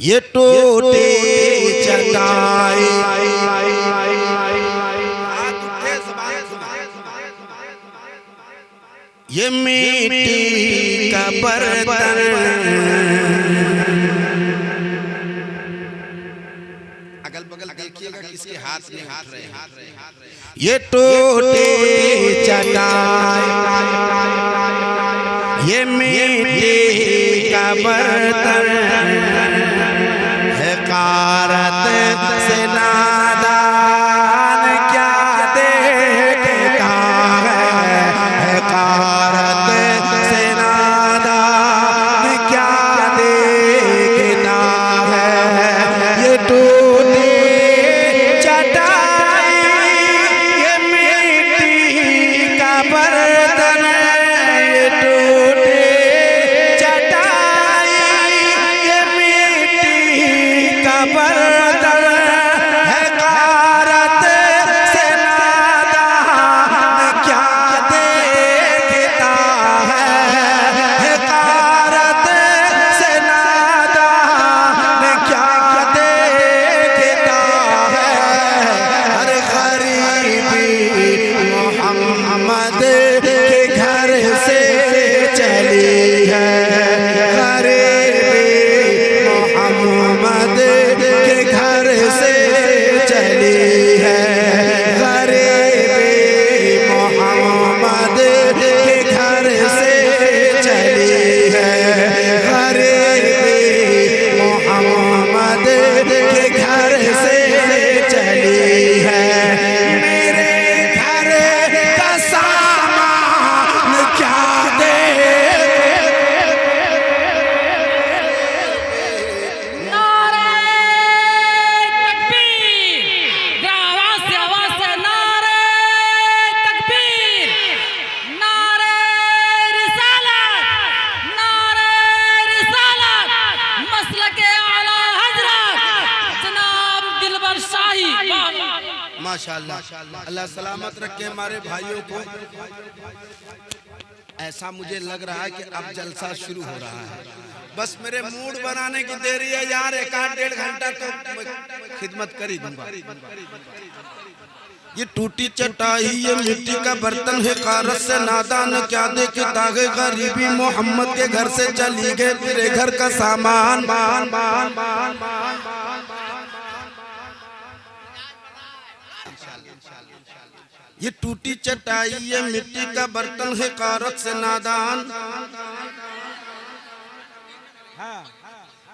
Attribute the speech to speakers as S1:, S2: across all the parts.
S1: ये टूटी चटाई ये मिट्टी का बर्तन अगल बगल देखिएगा किसके हाथ में हाथ रहे ये टूटी चटाई ये मिट्टी का बर्तन है कारत से नादान क्या देखता है कारत से नादान क्या देखता है ये टूटी चटाई ये मिट्टी का बर्तन ये टूटी चटाई ये मिट्टी का बर्तन है कारत से नादान क्या देखता है कारत से नादान क्या देखता है अरे गरीबी मोहम्मद के घर से चली है गरीबी मोहम्मद के घर से चली है गरीबी मोहम्मद के घर से चली है गरीबी मोहम्मद के घर से चली है मेरे घर का सामान क्या दे
S2: नारे तकबीर आवाज से नारे तकबीर नारे रिसालत मसलके आला हजरत जनाब दिलबर शाही
S1: माशाअल्लाह अल्लाह सलामत रखे हमारे भाइयों को ऐसा मुझे लग रहा है कि अब जलसा शुरू हो रहा है बस मेरे मूड बनाने की देरी है यार एक आध डेढ़ घंटा तो खिदमत कर ही दूंगा ये टूटी चटाई ये मिट्टी का बर्तन है कारत से नादान क्या देखता है गरीबी मोहम्मद के घर से चली गए तेरे घर का सामान ये टूटी चटाई ये मिट्टी का बर्तन है कारत से नादान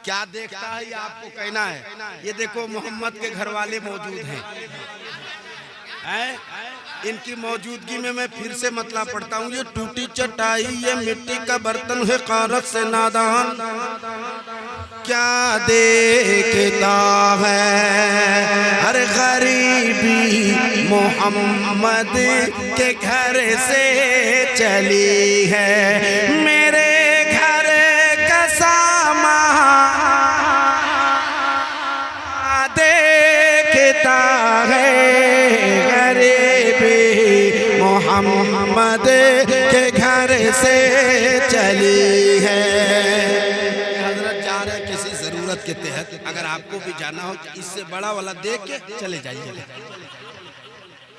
S1: क्या देखता है ये आपको कहना है ये देखो मोहम्मद के घर वाले मौजूद हैं इनकी मौजूदगी में मैं फिर से मतला पढ़ता हूँ ये टूटी चटाई ये मिट्टी का बर्तन है कारत से नादान क्या देखता है हर गरीबी मोहम्मद के घर से चली है मेरे घर का सामान देखता है गरीबी मोहम्मद के घर से चली है हजरत जा रहे किसी जरूरत के तहत अगर आपको भी जाना हो तो इससे बड़ा वाला देख के चले जाइए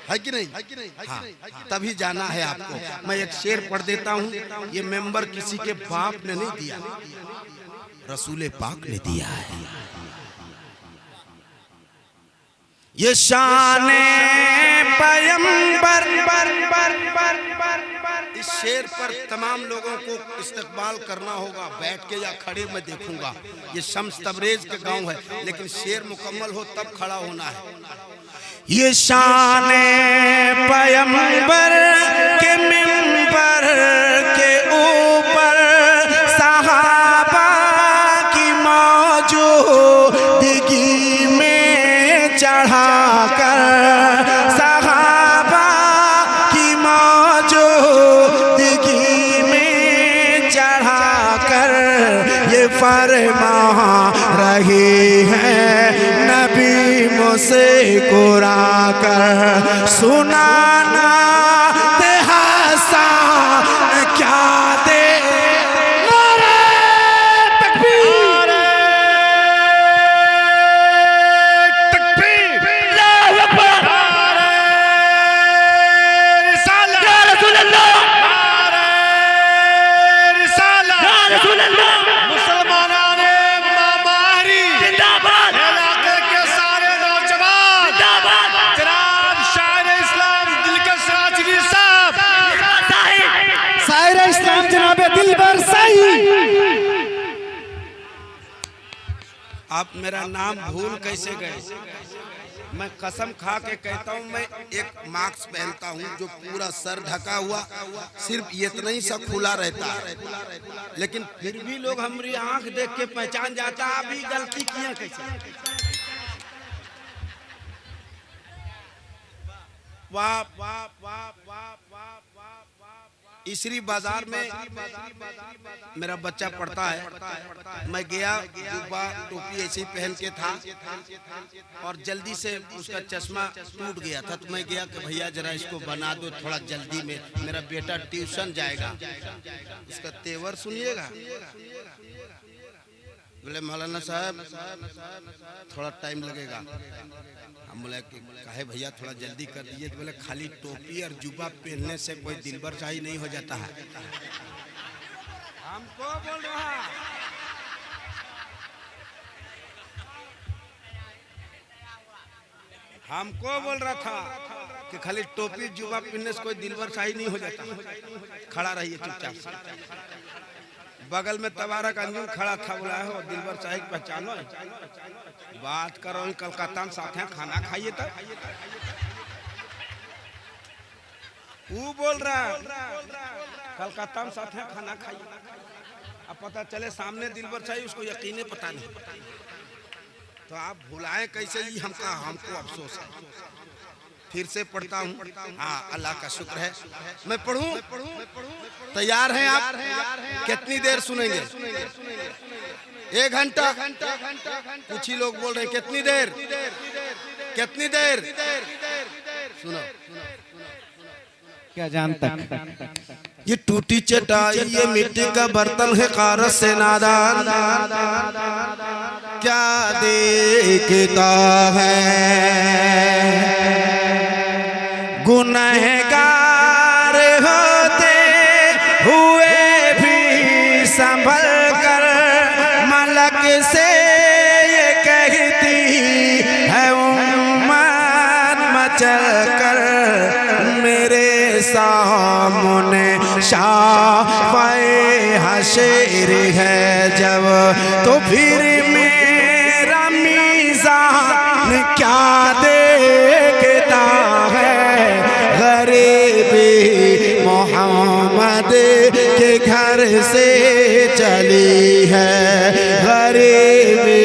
S1: है कि नहीं हाँ, तभी जाना है आपको मैं एक शेर पढ़ देता हूँ ये मेंबर किसी के बाप ने नहीं दिया रसूल पाक ने दिया है ये शान पैगंबर इस शेर पर तमाम लोगों को इस्तकबाल करना होगा बैठ के या खड़े मैं देखूंगा ये शम्स तबरेज के गांव है लेकिन शेर मुकम्मल हो तब खड़ा होना है ये शान पैगंबर के मिंबर के ऊपर सहाबा की मौजूदगी में चढ़ाकर सहाबा की मौजूदगी में चढ़ाकर ये फरमा रही है नबी मुझसे कुरा कर सुनाना ते हसन क्या दे नारे तकबीर आप मेरा नाम भूल कैसे गए? मैं कसम खा के कहता हूँ, मैं एक मास्क पहनता हूँ जो पूरा सर ढका हुआ, सिर्फ इतना ही सा खुला रहता है, लेकिन फिर भी लोग हमारी आंख देख के पहचान जाता है। अभी गलती किया कैसे? वाह वाह वाह वाह वाह वाह। इसरी बाजार में मेरा बच्चा पढ़ता है। मैं गया, जुब्बा टोपी ऐसे ही पहन के था और जल्दी से उसका चश्मा टूट गया था, तो मैं गया कि भैया जरा इसको बना दो थोड़ा जल्दी में, मेरा बेटा ट्यूशन जाएगा। उसका तेवर सुनिएगा। बोले मौलाना साहब थोड़ा टाइम लगेगा। हम बोले कि कहे भैया थोड़ा जल्दी कर दीजिए। तो बोले खाली टोपी और जुब्बा पहनने से कोई दिलबर शाही नहीं हो जाता है। हमको बोल रहा था कि खाली टोपी जुब्बा पहनने से कोई दिलबर शाही नहीं हो जाता। खड़ा रहिए चुपचाप से। बगल में तबारक अंजुम खड़ा था, बोला है वो दिलबर शाही पहचानो, बात करो कलकत्ता में साथ हैं खाना खाइए। तब वो बोल रहा कलकत्ता में साथ हैं खाना खाइए, अब पता चले सामने दिलबर शाही, उसको यकीन पता नहीं। तो आप भुलाए कैसे? ही हमको अफसोस है। फिर से पढ़ता हूँ। हाँ, अल्लाह का शुक्र है। मैं पढ़ूं? तैयार हैं आप? कितनी देर सुनेंगे? 1 घंटा? कुछ ही लोग बोल रहे हैं कितनी देर? कितनी देर? सुनो।
S3: क्या जान तक
S1: ये टूटी चटाई, ये मिट्टी का बर्तन है, कारस से नादान क्या देखता है। गुनहगार होते हुए भी संभल कर मलक से ये कहती है उम्मत मचल कर मेरे सामने शाफ़े हशर है जब, तो फिर मेरा मीज़ान क्या देखता है। गरीबी मोहम्मद के घर से चली है, गरीबी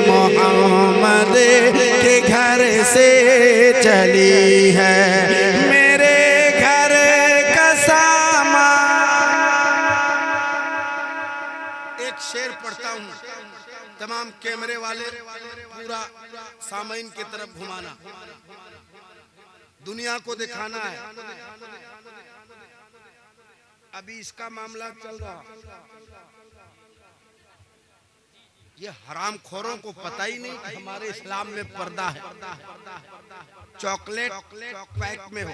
S1: मोहम्मद के घर से चली है। मेरे घर का सामान। एक शेर पढ़ता हूँ, तमाम कैमरे वाले पूरा सामईन की तरफ घुमाना, दुनिया को दिखाना है। अभी इसका मामला चल रहा, ये हरामखोरों को पता ही नहीं कि हमारे इस्लाम में पर्दा है। चॉकलेट पैक में हो,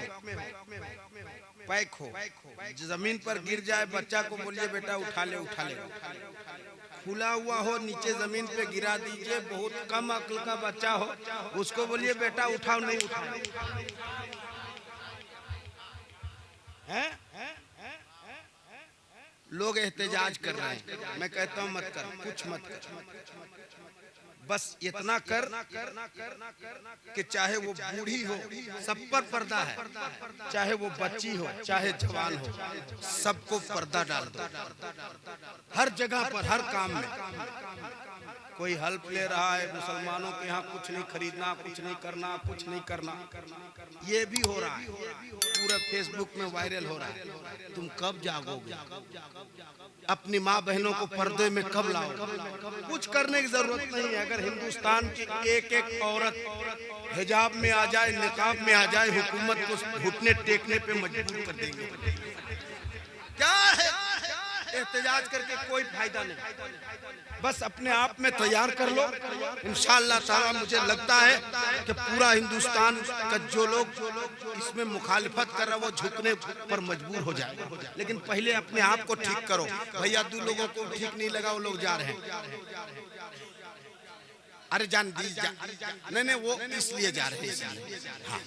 S1: पैक हो, जमीन पर गिर जाए, बच्चा को बोलिए बेटा उठा ले, उठा ले। खुला हुआ हो, नीचे जमीन पे गिरा दीजिए। बहुत कम अक्ल का बच्चा हो, उसको बोलिए बेटा उठाओ, नहीं उठाओ। लोग एहतजाज कर रहे हैं, मैं कहता हूं मत कर, कुछ मत कर, बस इतना कर कि चाहे वो बूढ़ी हो सब पर पर्दा है, चाहे वो बच्ची हो चाहे जवान हो, सबको पर्दा डाल दो। हर जगह पर, हर काम में। कोई हेल्प ले रहा है, मुसलमानों के यहाँ कुछ नहीं खरीदना, कुछ नहीं करना, कुछ नहीं करना, ये भी हो रहा है, पूरा फेसबुक में वायरल हो रहा है। तुम कब जागोगे? अपनी माँ बहनों को पर्दे में कब लाओगे? कुछ करने की जरूरत नहीं है। अगर हिंदुस्तान की एक एक औरत हिजाब में आ जाए, निकाब में आ जाए, हुकूमत को घुटने टेकने पे मजबूर कर देंगे। क्या है एहतजाज करके? कोई फायदा नहीं। बस अपने आप में तैयार कर लो, इंशाअल्लाह ताला। मुझे लगता है कि पूरा हिंदुस्तान का जो लोग इसमें मुखालिफत कर रहा है वो झुकने पर मजबूर हो जाए। लेकिन पहले अपने आप को ठीक करो। भैया 2 लोगों को ठीक नहीं लगा, वो लोग जा रहे हैं। अरे जान दी नहीं, वो इसलिए जा रहे हैं। हाँ,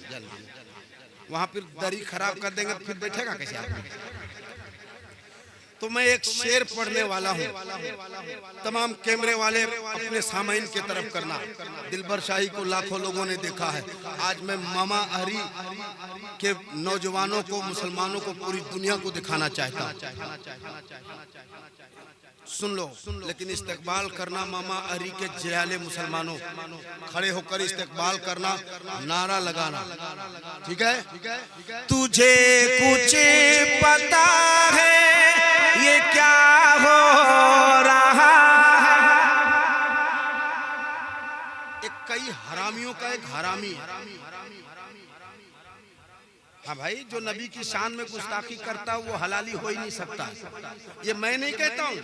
S1: वहां फिर दरी खराब कर देंगे तो फिर बैठेगा कैसे आदमी? तो मैं एक शेर पढ़ने वाला हूँ, तमाम कैमरे वाले अपने सामाइन की तरफ करना। दिलबर शाही को लाखों लोगों ने देखा है। आज मैं मामा अहरी के नौजवानों को, मुसलमानों को, पूरी दुनिया को दिखाना चाहता हूँ। सुन लो, लेकिन इस्तकबाल करना मामा अहरी के जियाले मुसलमानों, खड़े होकर इस्तकबाल करना, नारा लगाना, ठीक है? तुझे कुछ पता है ये क्या हो रहा है? एक कई हरामियों का एक हरामी। हाँ भाई, जो नबी की शान में गुस्ताखी करता वो हलाली हो ही नहीं सकता। ये मैं नहीं कहता हूँ,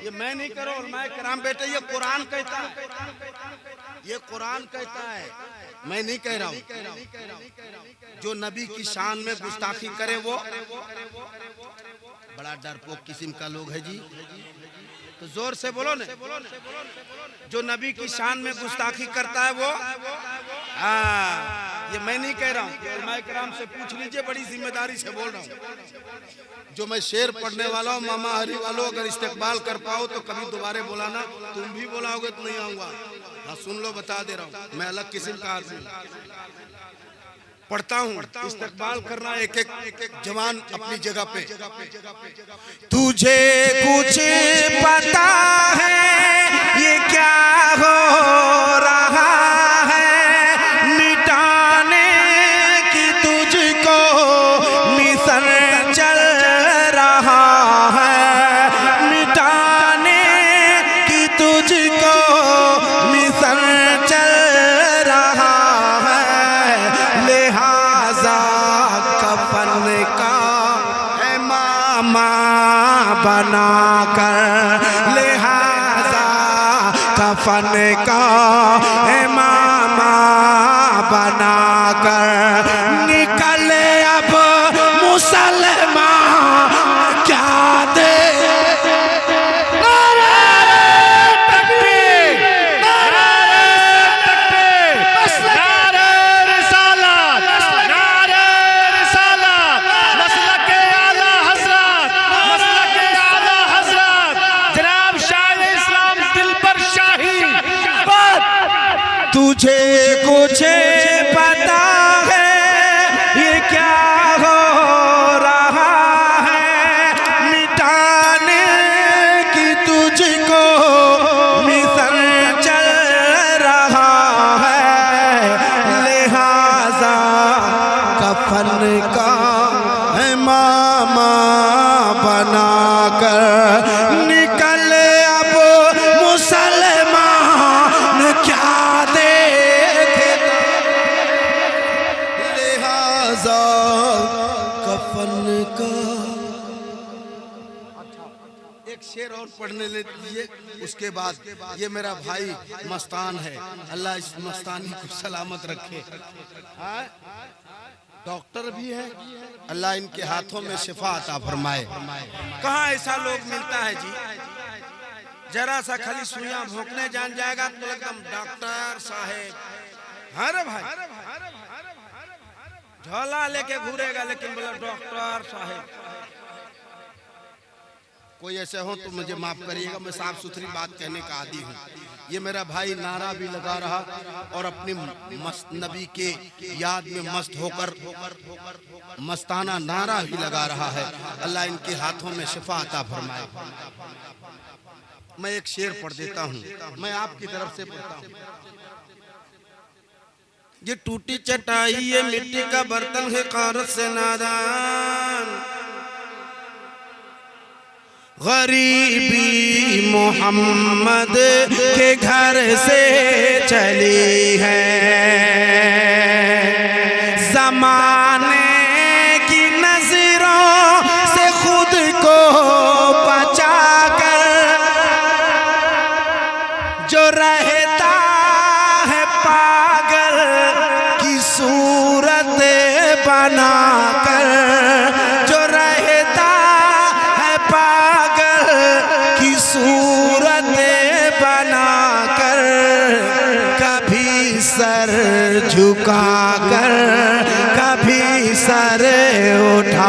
S1: ये मैं नहीं करो और मैं कराम बेटे, ये कुरान कहता है, ये कुरान कहता है, मैं नहीं कह रहा हूँ। जो नबी की शान में गुस्ताखी करे वो बड़ा डरपोक किस्म का लोग है जी, तो जोर से बोलो ना। जो नबी की शान में गुस्ताखी करता है वो, ये मैं नहीं कह रहा हूँ, उलमाए किराम से पूछ लीजिए, बड़ी जिम्मेदारी से बोल रहा हूँ। जो मैं शेर पढ़ने वाला हूँ, मामा हरी वालों, अगर इस्तेकबाल कर पाओ तो कभी दोबारा बुलाना, तुम भी बुलाओगे तो नहीं आऊंगा। हाँ सुन लो, बता दे रहा हूँ, मैं अलग किस्म का आदमी पढ़ता हूँ। इस्तेकबाल करना एक एक जवान अपनी जगह पे। तुझे कुछ पता है ये क्या हो रहा है? मिटाने की तुझको मिशन चल रहा है, मिटाने की तुझको मिशन चल रहा है। लिहाजा कफन का है मामा बनाकर, लिहाजा कफन का है मामा बनाकर, निकले अब मुसलमान क्या दे। तुझे कुछ पता है ये क्या हो रहा है? मिटाने की तुझको मिशन चल रहा है। लिहाजा कफन का है मामा बनाकर, निकल अब मुसलमान क्या कफन का। एक शेर और पढ़ने लीजिए, उसके बाद ये मेरा भाई मस्तान है, अल्लाह इस मस्तानी को सलामत रखे। डॉक्टर भी है, अल्लाह इनके हाथों में शिफा अता फरमाए। कहाँ ऐसा लोग मिलता है जी, जरा सा खाली सुइयां भोंकने जान जाएगा तो एकदम डॉक्टर साहेब। अरे भाई, झोला लेके घूरेगा लेकिन बोला डॉक्टर साहेब। कोई ऐसे हो तो मुझे माफ करिएगा, मैं साफ सुथरी बात कहने का आदी हूँ। ये मेरा भाई नारा भी लगा रहा और अपनी नबी के याद में मस्त होकर मस्ताना नारा भी लगा रहा है। अल्लाह इनके हाथों में शिफा अता फरमाए। मैं एक शेर पढ़ देता हूँ, मैं आपकी तरफ से पढ़ता हूँ। ये टूटी चटाई ये मिट्टी का बर्तन है कारत से नादान, गरीबी मोहम्मद के घर से चली है। ज़माने की नजरों से खुद को बचाकर, जो रहता है पागल की सूरत बनाकर, जो रहता है पागल की सूरत बनाकर, कभी सर झुकाकर कभी सर उठा